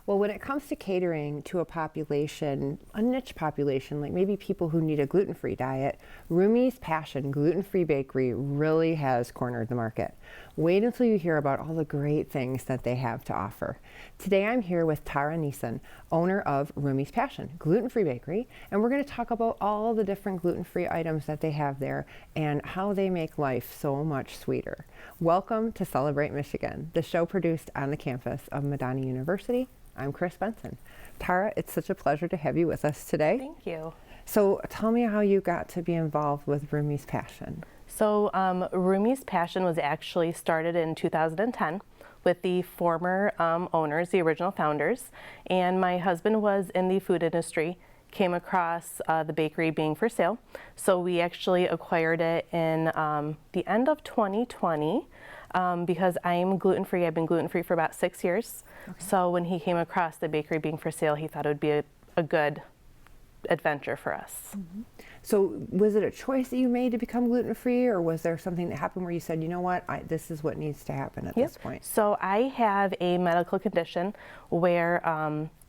Well, when it comes to catering to a population, a niche population, like maybe people who need a gluten-free diet, Rumi's Passion Gluten-Free Bakery really has cornered the market. Wait until you hear about all the great things that they have to offer. Today I'm here with Tara Nissan, owner of Rumi's Passion Gluten-Free Bakery, and we're going to talk about all the different gluten-free items that they have there and how they make life so much sweeter. Welcome to Celebrate Michigan, the show produced on the campus of Madonna University. I'm Chris Benson. Tara, it's such a pleasure to have you with us today. Thank you. So tell me how you got to be involved with Rumi's Passion. So Rumi's Passion was actually started in 2010 with the former owners, the original founders, and my husband was in the food industry, came across the bakery being for sale. So we actually acquired it in the end of 2020 because I'm gluten-free. I've been gluten-free for about 6 years. Okay. So when he came across the bakery being for sale, he thought it would be a good adventure for us. Mm-hmm. So was it a choice that you made to become gluten-free, or was there something that happened where you said, you know what, this is what needs to happen at this point? So I have a medical condition where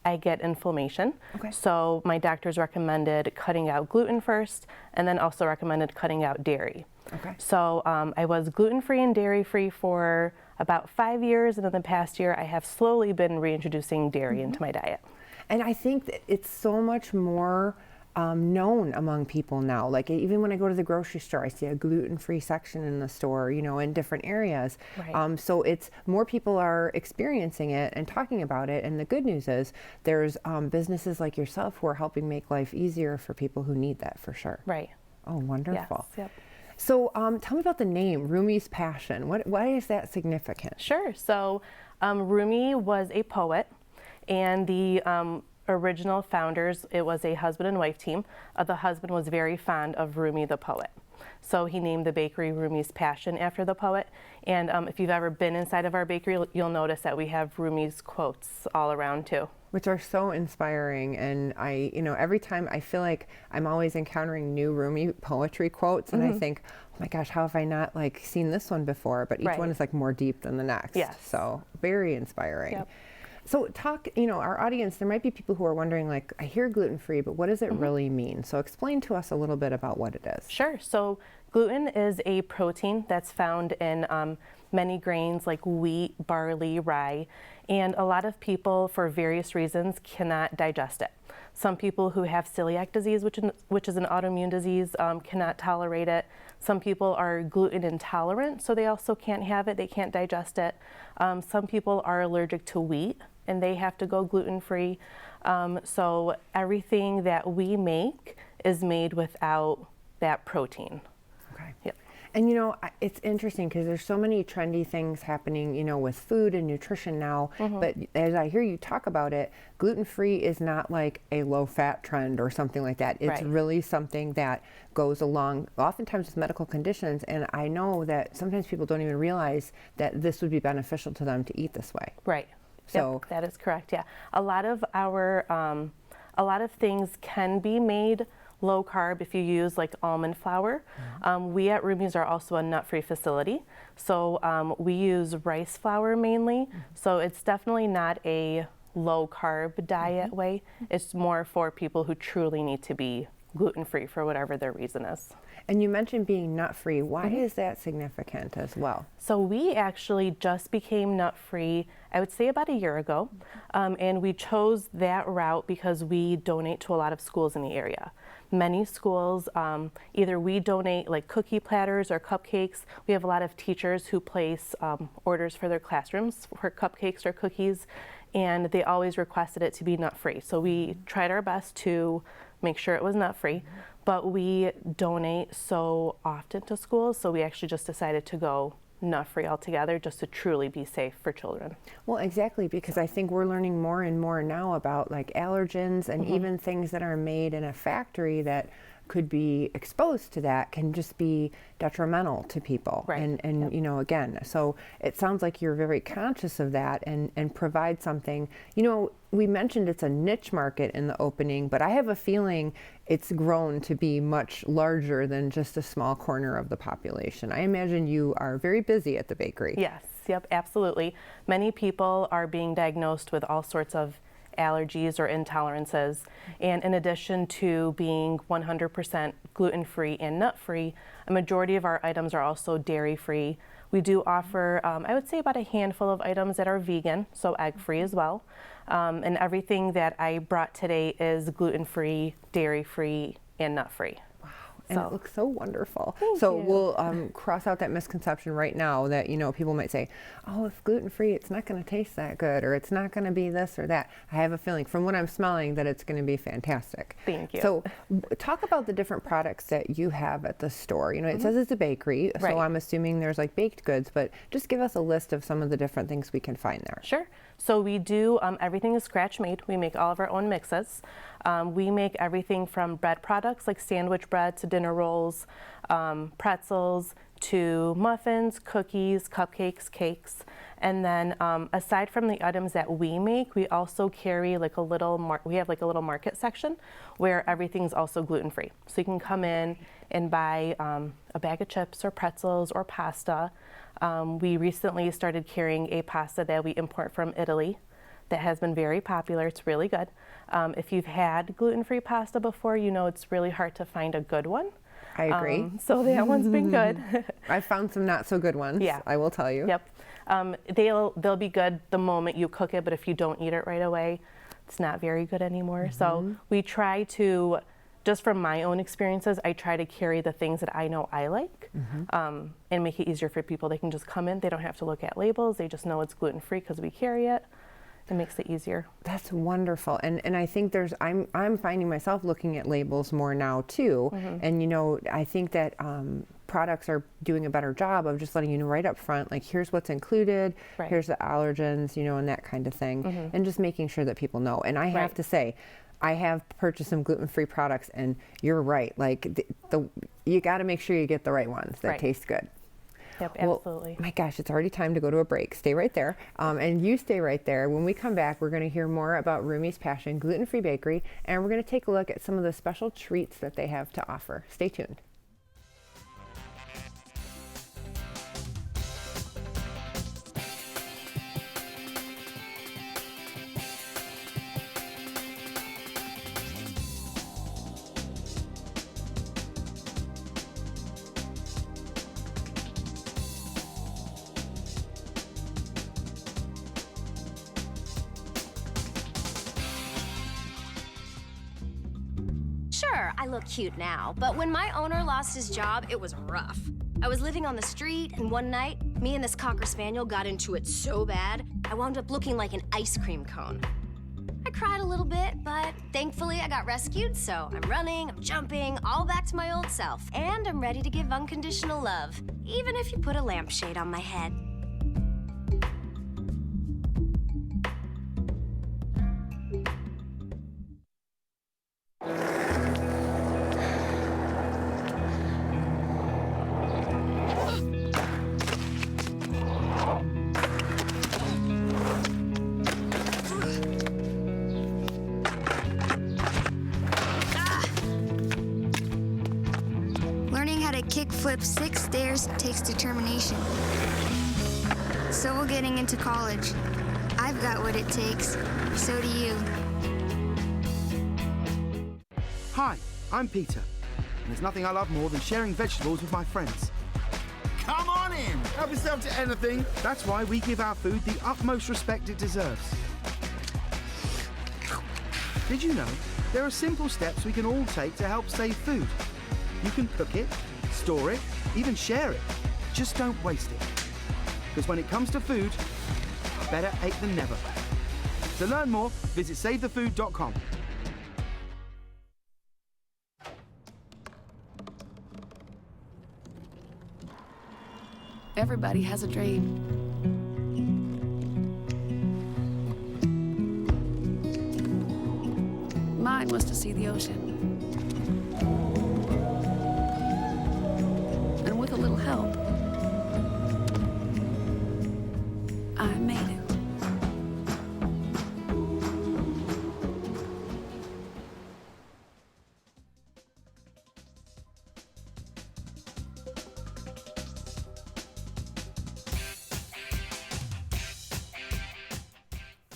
I get inflammation. Okay. So my doctors recommended cutting out gluten first, and then also recommended cutting out dairy. Okay. So I was gluten-free and dairy-free for about 5 years, and in the past year I have slowly been reintroducing dairy into my diet. And I think that it's so much more known among people now. Like even when I go to the grocery store, I see a gluten-free section in the store, you know, in different areas. Right. So it's more people are experiencing it and talking about it. And the good news is there's businesses like yourself who are helping make life easier for people who need that for sure. Right. Oh, wonderful. Yes, yep. So tell me about the name, Rumi's Passion. Why is that significant? Sure. So Rumi was a poet, and the original founders, it was a husband and wife team. The husband was very fond of Rumi the poet. So he named the bakery Rumi's Passion after the poet. And if you've ever been inside of our bakery, you'll notice that we have Rumi's quotes all around too. Which are so inspiring, and every time I feel like I'm always encountering new Rumi poetry quotes, and I think, oh my gosh, how have I not seen this one before? But each one is more deep than the next. Yes. So very inspiring. Yep. So our audience, there might be people who are wondering, I hear gluten-free, but what does it really mean? So explain to us a little bit about what it is. Sure. So gluten is a protein that's found in many grains like wheat, barley, rye, and a lot of people, for various reasons, cannot digest it. Some people who have celiac disease, which is an autoimmune disease, cannot tolerate it. Some people are gluten intolerant, so they also can't have it, they can't digest it. Some people are allergic to wheat, and they have to go gluten-free. So everything that we make is made without that protein. Okay. Yep. And it's interesting because there's so many trendy things happening, with food and nutrition now. But as I hear you talk about it, gluten-free is not like a low-fat trend or something like that. It's really something that goes along oftentimes with medical conditions. And I know that sometimes people don't even realize that this would be beneficial to them to eat this way. Right. So yep, that is correct. Yeah. A lot of things can be made low carb if you use almond flour. We at Rumi's are also a nut-free facility, so we use rice flour mainly. So it's definitely not a low carb diet way. It's more for people who truly need to be gluten-free for whatever their reason is. And you mentioned being nut-free. Why is that significant as well? So we actually just became nut-free, I would say about a year ago, and we chose that route because we donate to a lot of schools in the area. Many schools, either we donate cookie platters or cupcakes. We have a lot of teachers who place orders for their classrooms for cupcakes or cookies, and they always requested it to be nut-free. So we tried our best to make sure it was nut-free, but we donate so often to schools, so we actually just decided to go nut-free altogether just to truly be safe for children. Well, exactly, because I think we're learning more and more now about allergens and even things that are made in a factory that could be exposed to that can just be detrimental to people. Right. And yep. Again, so it sounds like you're very conscious of that and provide something. We mentioned it's a niche market in the opening, but I have a feeling it's grown to be much larger than just a small corner of the population. I imagine you are very busy at the bakery. Yes, yep, absolutely. Many people are being diagnosed with all sorts of allergies or intolerances. And in addition to being 100% gluten-free and nut-free, a majority of our items are also dairy-free. We do offer, I would say, about a handful of items that are vegan, so egg-free as well. And everything that I brought today is gluten-free, dairy-free, and nut-free. And it looks so wonderful. Thank so you. we'll cross out that misconception right now that, people might say, oh, if gluten-free, it's not going to taste that good, or it's not going to be this or that. I have a feeling from what I'm smelling that it's going to be fantastic. Thank you. So talk about the different products that you have at the store. It says it's a bakery, Right. so I'm assuming there's like baked goods, but just give us a list of some of the different things we can find there. Sure. So we do, everything is scratch made. We make all of our own mixes. We make everything from bread products like sandwich bread to dinner rolls, pretzels to muffins, cookies, cupcakes, cakes. And then aside from the items that we make, we also carry like a little, we have like a little market section where everything's also gluten-free. So you can come in and buy a bag of chips or pretzels or pasta. We recently started carrying a pasta that we import from Italy that has been very popular. It's really good. If you've had gluten-free pasta before, it's really hard to find a good one. I agree. So that one's been good. I found some not so good ones, Yeah. I will tell you. Yep. They'll be good the moment you cook it, but if you don't eat it right away, it's not very good anymore. So we try to, just from my own experiences, I try to carry the things that I know I like and make it easier for people. They can just come in. They don't have to look at labels. They just know it's gluten-free because we carry it. It makes it easier. That's wonderful. And I think I'm finding myself looking at labels more now too. And I think that products are doing a better job of just letting you know right up front, like here's what's included, Right. here's the allergens, and that kind of thing. And just making sure that people know. And I have to say, I have purchased some gluten-free products, and you're right. Like you got to make sure you get the right ones that Right. taste good. Yep, Well, absolutely. my gosh, it's already time to go to a break. Stay right there. And you stay right there. When we come back, we're going to hear more about Rumi's Passion Gluten-Free Bakery, and we're going to take a look at some of the special treats that they have to offer. Stay tuned. Sure, I look cute now, but when my owner lost his job, it was rough. I was living on the street, and one night, me and this Cocker Spaniel got into it so bad, I wound up looking like an ice cream cone. I cried a little bit, but thankfully I got rescued, so I'm running, I'm jumping, all back to my old self, and I'm ready to give unconditional love, even if you put a lampshade on my head. Learning how to kickflip 6 stairs takes determination. So will getting into college. I've got what it takes. So do you. Hi, I'm Peter, and there's nothing I love more than sharing vegetables with my friends. Come on in. Help yourself to anything. That's why we give our food the utmost respect it deserves. Did you know there are simple steps we can all take to help save food? You can cook it, store it, even share it. Just don't waste it. Because when it comes to food, better ate than never. To learn more, visit savethefood.com. Everybody has a dream. Mine was to see the ocean. And with a little help, I made it.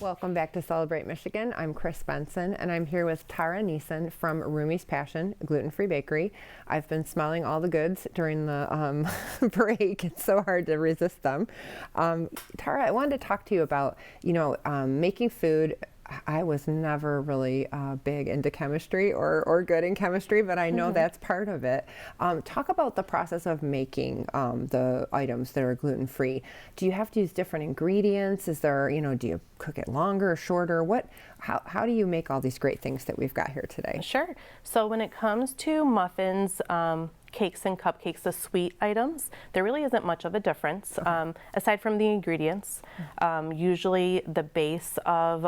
Welcome back to Celebrate Michigan. I'm Chris Benson, and I'm here with Tara Nissan from Rumi's Passion Gluten-Free Bakery. I've been smelling all the goods during the break. It's so hard to resist them. Tara, I wanted to talk to you about, making food. I was never really big into chemistry or good in chemistry, but I know that's part of it. Talk about the process of making the items that are gluten-free. Do you have to use different ingredients? Is there, do you cook it longer or shorter? How do you make all these great things that we've got here today? Sure. So when it comes to muffins, cakes and cupcakes, the sweet items, there really isn't much of a difference aside from the ingredients. Usually the base of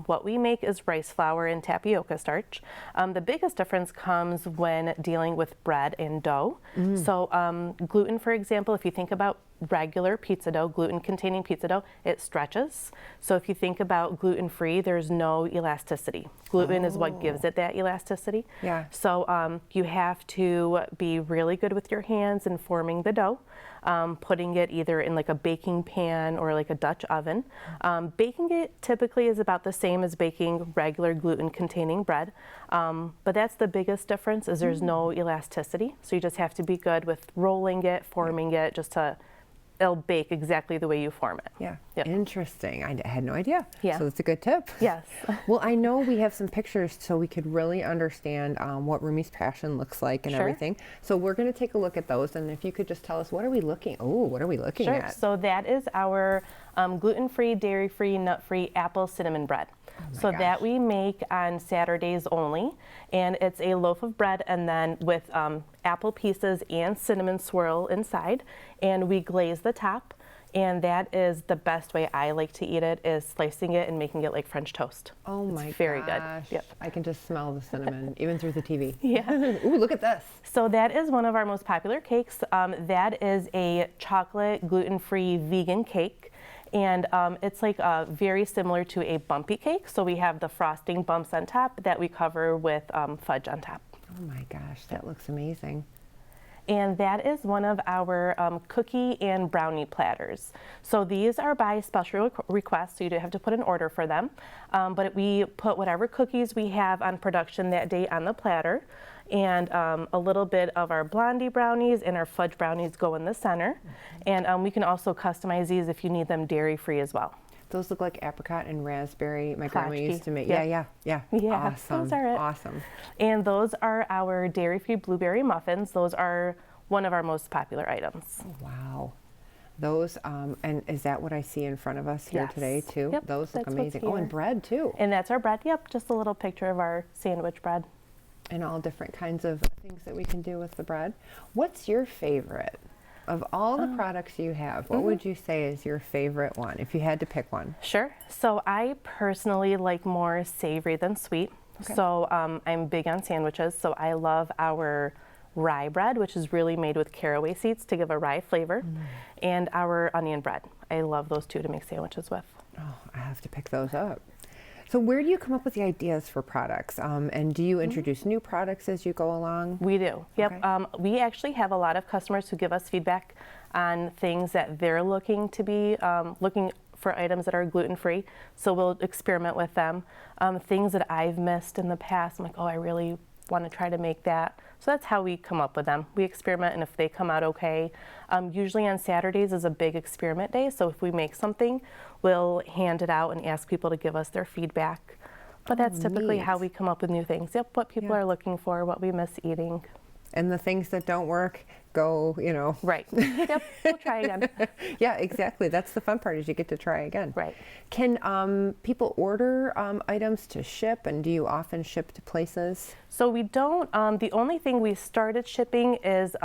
what we make is rice flour and tapioca starch. The biggest difference comes when dealing with bread and dough. So gluten, for example, if you think about regular pizza dough, gluten-containing pizza dough, it stretches. So if you think about gluten-free, there's no elasticity. Gluten is what gives it that elasticity. Yeah. So you have to be really good with your hands in forming the dough, putting it either in like a baking pan or like a Dutch oven. Baking it typically is about the same as baking regular gluten-containing bread, but that's the biggest difference is there's no elasticity. So you just have to be good with rolling it, forming it, just to it'll bake exactly the way you form it. Yeah. Yep. Interesting. I had no idea. Yeah. So it's a good tip. Yes. Well, I know we have some pictures so we could really understand what Rumi's Passion looks like and Sure. everything. So we're going to take a look at those, and if you could just tell us what are we looking Sure. at? So that is our gluten-free, dairy-free, nut-free apple cinnamon bread. So gosh. that we make on Saturdays only, and it's a loaf of bread and then with apple pieces and cinnamon swirl inside, and we glaze the top, and that is the best way I like to eat it, is slicing it and making it like French toast. Oh It's my very gosh. good. Yep. I can just smell the cinnamon even through the TV. Yeah. Ooh, look at this. So that is one of our most popular cakes. That is a chocolate gluten-free vegan cake. And it's like very similar to a bumpy cake. So we have the frosting bumps on top that we cover with fudge on top. Oh my gosh, that looks amazing. And that is one of our cookie and brownie platters. So these are by special request, so you do have to put an order for them. But we put whatever cookies we have on production that day on the platter. And a little bit of our blondie brownies and our fudge brownies go in the center. And we can also customize these if you need them dairy-free as well. Those look like apricot and raspberry. My grandma Tchotchke. used to make. Yep. Yeah. Yeah, Awesome. those are it. Awesome. And those are our dairy-free blueberry muffins. Those are one of our most popular items. Wow. Those, and is that what I see in front of us here Yes. today too? Yep, Those look that's what's amazing. Oh, and here. bread too. And that's our bread. Yep, just a little picture of our sandwich bread. And all different kinds of things that we can do with the bread. What's your favorite? Of all the products you have, what would you say is your favorite one, if you had to pick one? Sure. So I personally like more savory than sweet. Okay. So I'm big on sandwiches. So I love our rye bread, which is really made with caraway seeds to give a rye flavor, and our onion bread. I love those two to make sandwiches with. Oh, I have to pick those up. So where do you come up with the ideas for products? And do you introduce new products as you go along? We do. Yep. Okay. We actually have a lot of customers who give us feedback on things that they're looking to be looking for items that are gluten-free. So we'll experiment with them. Things that I've missed in the past, I'm like, oh, I really want to try to make that. So that's how we come up with them. We experiment, and if they come out okay, usually on Saturdays is a big experiment day. So if we make something, we'll hand it out and ask people to give us their feedback. But that's typically how neat. we come up with new things. Yep, what people Yeah. are looking for, what we miss eating. And the things that don't work, go, Right. Yep, we'll try again. Yeah, exactly. That's the fun part, is you get to try again. Right. Can people order items to ship, and do you often ship to places? So we don't, the only thing we started shipping is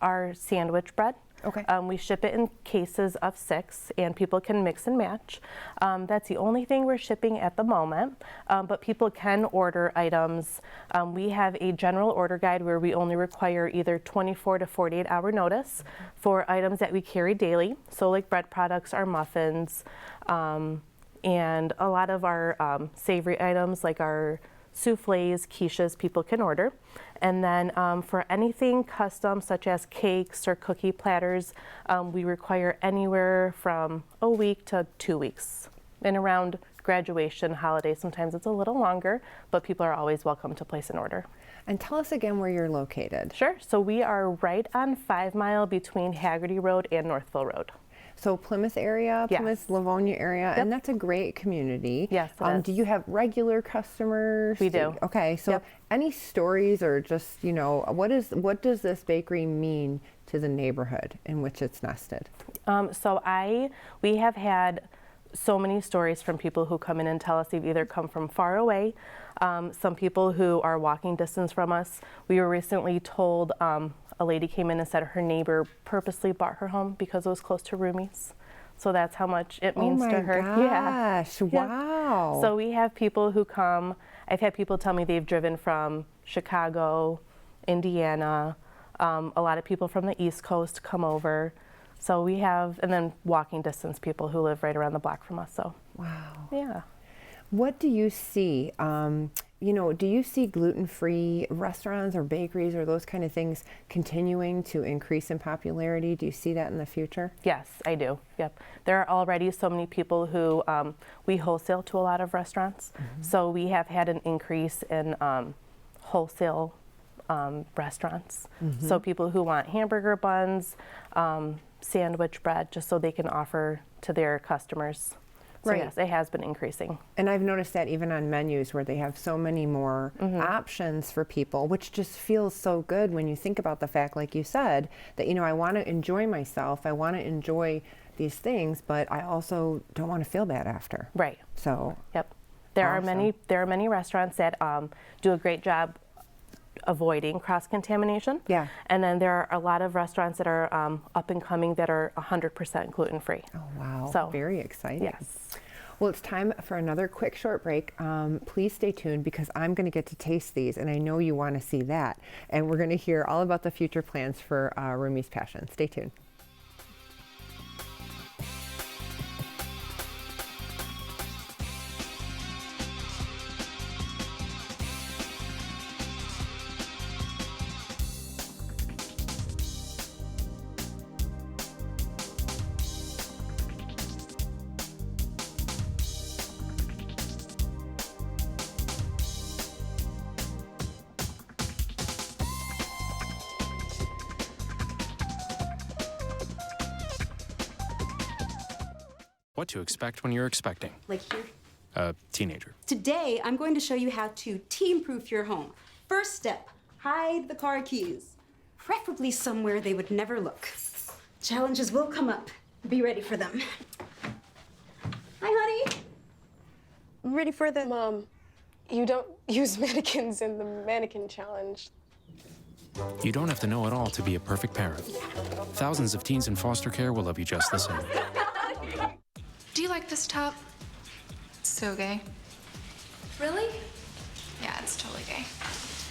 our sandwich bread. Okay. We ship it in cases of 6, and people can mix and match. That's the only thing we're shipping at the moment, but people can order items. We have a general order guide where we only require either 24 to 48 hour notice for items that we carry daily. So like bread products, our muffins, and a lot of our savory items like our souffles, quiches, people can order. And then for anything custom, such as cakes or cookie platters, we require anywhere from a week to 2 weeks. And around graduation, holiday, sometimes it's a little longer, but people are always welcome to place an order. And tell us again where you're located. Sure. So we are right on 5 Mile between Haggerty Road and Northville Road. So Plymouth area, Yes. Plymouth, Livonia area, Yep. and that's a great community. Yes, it is. Do you have regular customers? We do. Okay, so Yep. any stories or just, what does this bakery mean to the neighborhood in which it's nested? We have had so many stories from people who come in and tell us they've either come from far away, some people who are walking distance from us. We were recently told a lady came in and said her neighbor purposely bought her home because it was close to Rumi's. So that's how much it means to her. Oh my gosh, Yeah. wow. So we have people who come. I've had people tell me they've driven from Chicago, Indiana. A lot of people from the East Coast come over. So we have, and then walking distance people who live right around the block from us. So Wow. yeah. What do you see? Do you see gluten-free restaurants or bakeries or those kind of things continuing to increase in popularity? Do you see that in the future? Yes, I do. Yep. There are already so many people who we wholesale to a lot of restaurants. So we have had an increase in wholesale restaurants. So people who want hamburger buns, sandwich bread, just so they can offer to their customers. So Right. yes, it has been increasing. And I've noticed that even on menus where they have so many more options for people, which just feels so good when you think about the fact, like you said, that, I want to enjoy myself, I want to enjoy these things, but I also don't want to feel bad after. Right. So, Yep. There Awesome. are many restaurants that do a great job avoiding cross-contamination. Yeah. And then there are a lot of restaurants that are up and coming that are 100% gluten-free. oh wow, So, very exciting. Yes. Well, it's time for another quick short break. Please stay tuned because I'm going to get to taste these, and I know you want to see that. And we're going to hear all about the future plans for Rumi's Passion. Stay tuned. What to expect when you're expecting Like here. a teenager. Today, I'm going to show you how to team-proof your home. First step, hide the car keys. Preferably somewhere they would never look. Challenges will come up. Be ready for them. Hi, honey. Ready for the... Mom, you don't use mannequins in the mannequin challenge. You don't have to know it all to be a perfect parent. Thousands of teens in foster care will love you just the same. Do you like this top? It's so gay. Really? Yeah, it's totally gay.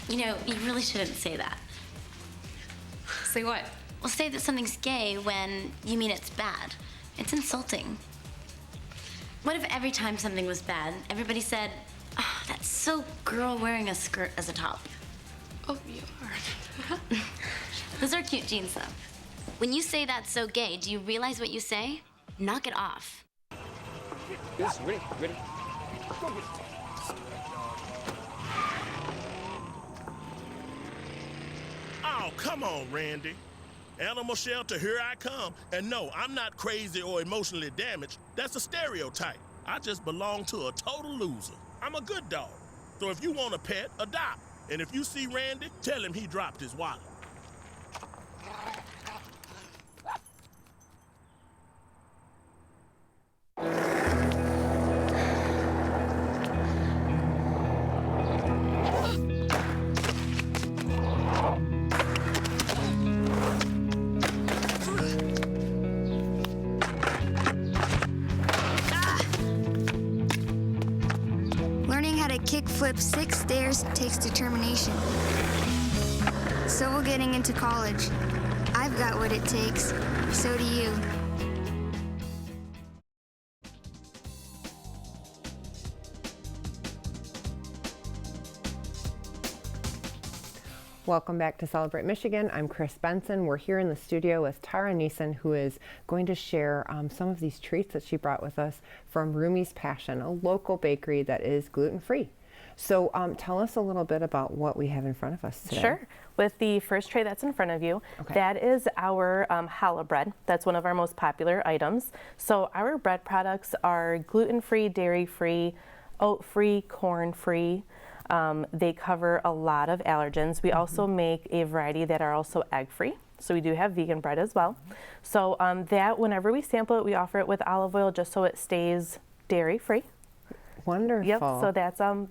You really shouldn't say that. Say what? Well, say that something's gay when you mean it's bad. It's insulting. What if every time something was bad, everybody said, "Oh, that's so girl wearing a skirt as a top"? Oh, you are. Those are cute jeans, though. When you say that's so gay, do you realize what you say? Knock it off. Yes, ready, ready. Go get it. Oh, come on, Randy. Animal shelter, here I come. And no, I'm not crazy or emotionally damaged. That's a stereotype. I just belong to a total loser. I'm a good dog. So if you want a pet, adopt. And if you see Randy, tell him he dropped his wallet. Learning how to kickflip 6 stairs takes determination. So will getting into college. I've got what it takes. So do you. Welcome back to Celebrate Michigan. I'm Chris Benson. We're here in the studio with Tara Nissan, who is going to share some of these treats that she brought with us from Rumi's Passion, a local bakery that is gluten-free. So tell us a little bit about what we have in front of us today. Sure. With the first tray that's in front of you, that is our challah bread. That's one of our most popular items. So our bread products are gluten-free, dairy-free, oat-free, corn-free. They cover a lot of allergens. We also make a variety that are also egg-free. So we do have vegan bread as well. So that whenever we sample it, we offer it with olive oil just so it stays dairy-free. Wonderful. Yep, so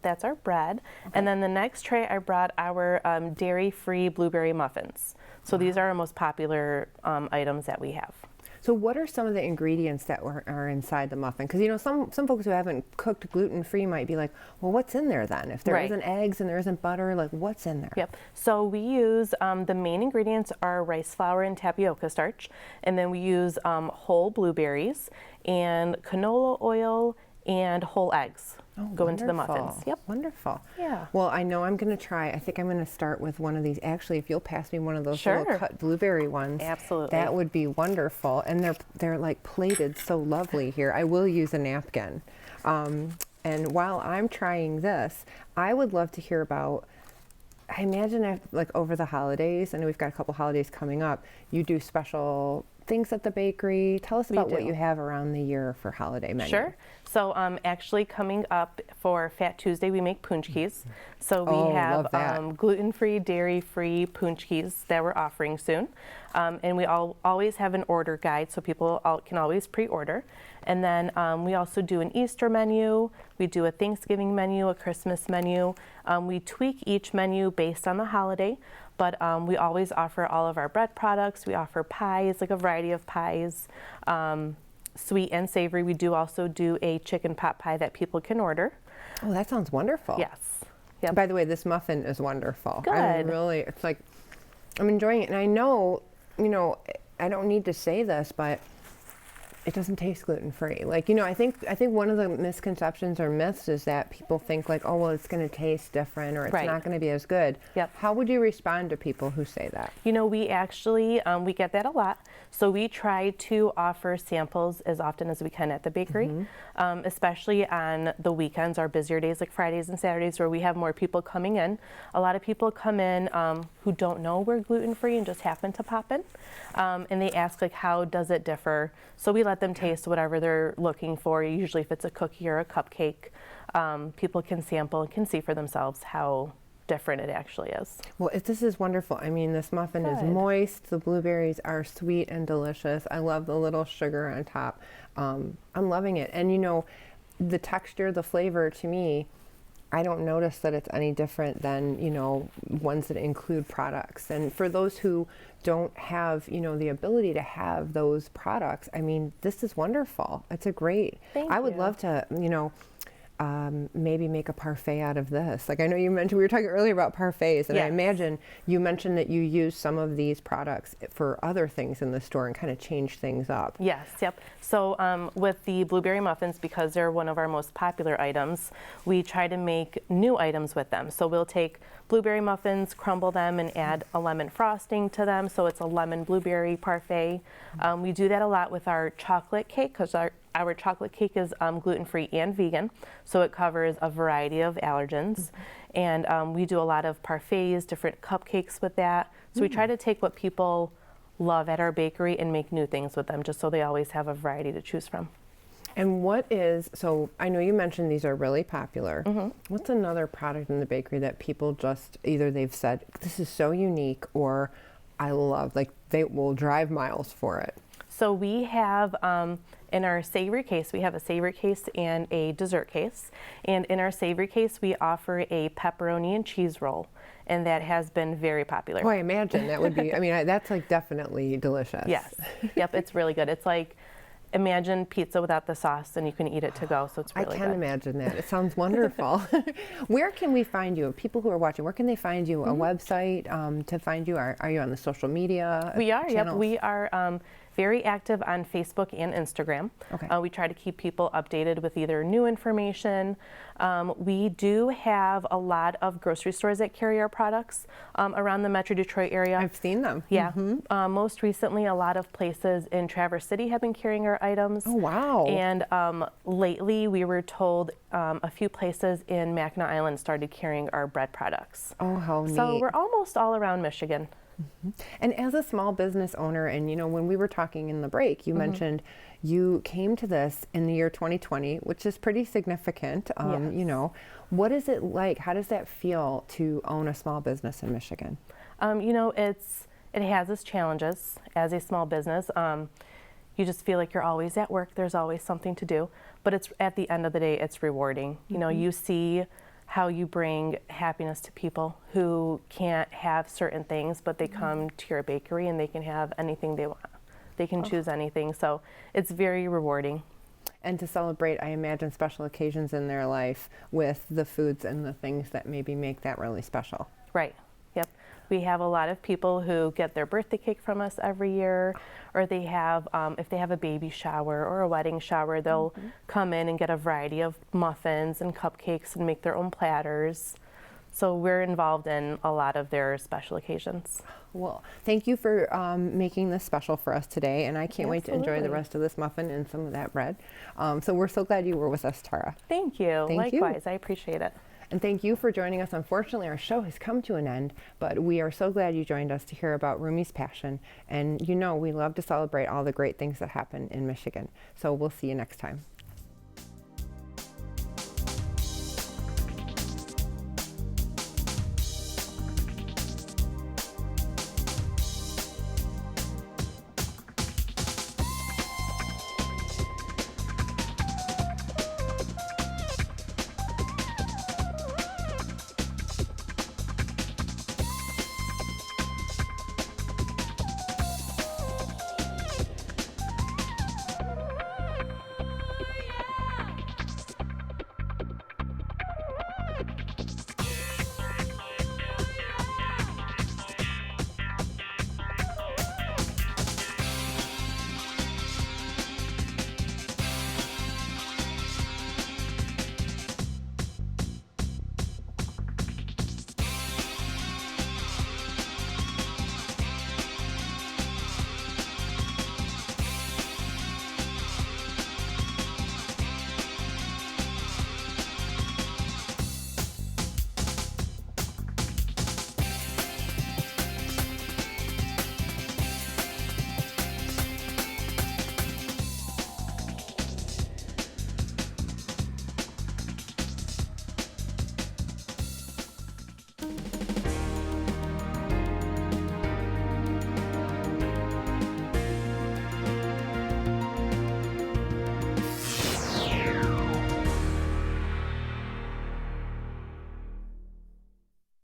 that's our bread. And then the next tray, I brought our dairy-free blueberry muffins. So these are our most popular items that we have. So what are some of the ingredients that are inside the muffin? Because, you know, some folks who haven't cooked gluten-free might be like, well, what's in there then? If there isn't eggs and there isn't butter, like what's in there? Yep. So we use, the main ingredients are rice flour and tapioca starch. And then we use whole blueberries and canola oil and whole eggs go into the muffins. Yep. Wonderful. Yeah. Well, I know I'm going to try. I think I'm going to start with one of these. Actually, if you'll pass me one of those little cut blueberry ones. Absolutely. That would be wonderful. And they're like plated so lovely here. I will use a napkin. And while I'm trying this, I would love to hear about, I imagine like over the holidays, I know we've got a couple holidays coming up, you do special things at the bakery. Tell us about what you have around the year for holiday menu. Sure. So actually coming up for Fat Tuesday, we make punchkis. So we have gluten-free, dairy-free punchkis that we're offering soon. And we always have an order guide so people can always pre-order. And then we also do an Easter menu. We do a Thanksgiving menu, a Christmas menu. We tweak each menu based on the holiday. But we always offer all of our bread products. We offer pies, like a variety of pies, sweet and savory. We do also do a chicken pot pie that people can order. Oh, that sounds wonderful. Yes. Yep. By the way, this muffin is wonderful. Good. It's like, I'm enjoying it. And I know, you know, I don't need to say this, but it doesn't taste gluten-free. Like, you know, I think one of the misconceptions or myths is that people think like, oh, well, it's going to taste different or it's not going to be as good. Yep. How would you respond to people who say that? You know, we actually, we get that a lot. So we try to offer samples as often as we can at the bakery, especially on the weekends, our busier days like Fridays and Saturdays where we have more people coming in. A lot of people come in who don't know we're gluten-free and just happen to pop in. And they ask like, how does it differ? So we let them taste whatever they're looking for. Usually if it's a cookie or a cupcake, people can sample and can see for themselves how different it actually is. Well, this is wonderful. I mean, this muffin is moist. The blueberries are sweet and delicious. I love the little sugar on top. I'm loving it. And you know, the texture, the flavor to me, I don't notice that it's any different than, you know, ones that include products. And for those who don't have, you know, the ability to have those products, I mean, this is wonderful. It's a great, I would love to, you know, maybe make a parfait out of this. Like I know you mentioned, we were talking earlier about parfaits, and I imagine you mentioned that you use some of these products for other things in the store and kind of change things up. Yes, yep. So with the blueberry muffins, because they're one of our most popular items, we try to make new items with them. So we'll take blueberry muffins, crumble them, and add a lemon frosting to them, so it's a lemon blueberry parfait. We do that a lot with our chocolate cake, because our chocolate cake is gluten-free and vegan, so it covers a variety of allergens. And we do a lot of parfaits, different cupcakes with that. So we try to take what people love at our bakery and make new things with them, just so they always have a variety to choose from. And so I know you mentioned these are really popular. What's another product in the bakery that people just, either they've said, this is so unique, or I love, like they will drive miles for it? So we have, in our savory case, we have a savory case and a dessert case. And in our savory case, we offer a pepperoni and cheese roll. And that has been very popular. Oh, I imagine that would be, I mean, that's like definitely delicious. Yes. Yep, it's really good. It's like, imagine pizza without the sauce and you can eat it to go, so it's really good. I can imagine that. It sounds wonderful. Where can we find you? People who are watching, where can they find you? A website to find you? Are you on the social media We are, channels? yep. We are very active on Facebook and Instagram. Okay. We try to keep people updated with either new information. We do have a lot of grocery stores that carry our products around the Metro Detroit area. I've seen them. Yeah. Most recently, a lot of places in Traverse City have been carrying our items. Oh, wow. And lately, we were told a few places in Mackinac Island started carrying our bread products. Oh, how neat. So we're almost all around Michigan. And as a small business owner, and you know, when we were talking in the break, you mentioned you came to this in the year 2020, which is pretty significant. Yes. You know, what is it like? How does that feel to own a small business in Michigan? You know, it has its challenges as a small business. You just feel like you're always at work. There's always something to do, but it's at the end of the day, it's rewarding. You know, you see how you bring happiness to people who can't have certain things, but they come to your bakery and they can have anything they want. They can choose anything, so it's very rewarding. And to celebrate, I imagine, special occasions in their life with the foods and the things that maybe make that really special. Right, yep. We have a lot of people who get their birthday cake from us every year, or they have, if they have a baby shower or a wedding shower, they'll come in and get a variety of muffins and cupcakes and make their own platters. So we're involved in a lot of their special occasions. Well, thank you for making this special for us today, and I can't wait to enjoy the Absolutely. rest of this muffin and some of that bread. So we're so glad you were with us, Tara. Thank you. Thank you. Likewise, I appreciate it. And thank you for joining us. Unfortunately, our show has come to an end, but we are so glad you joined us to hear about Rumi's passion. And you know, we love to celebrate all the great things that happen in Michigan. So we'll see you next time.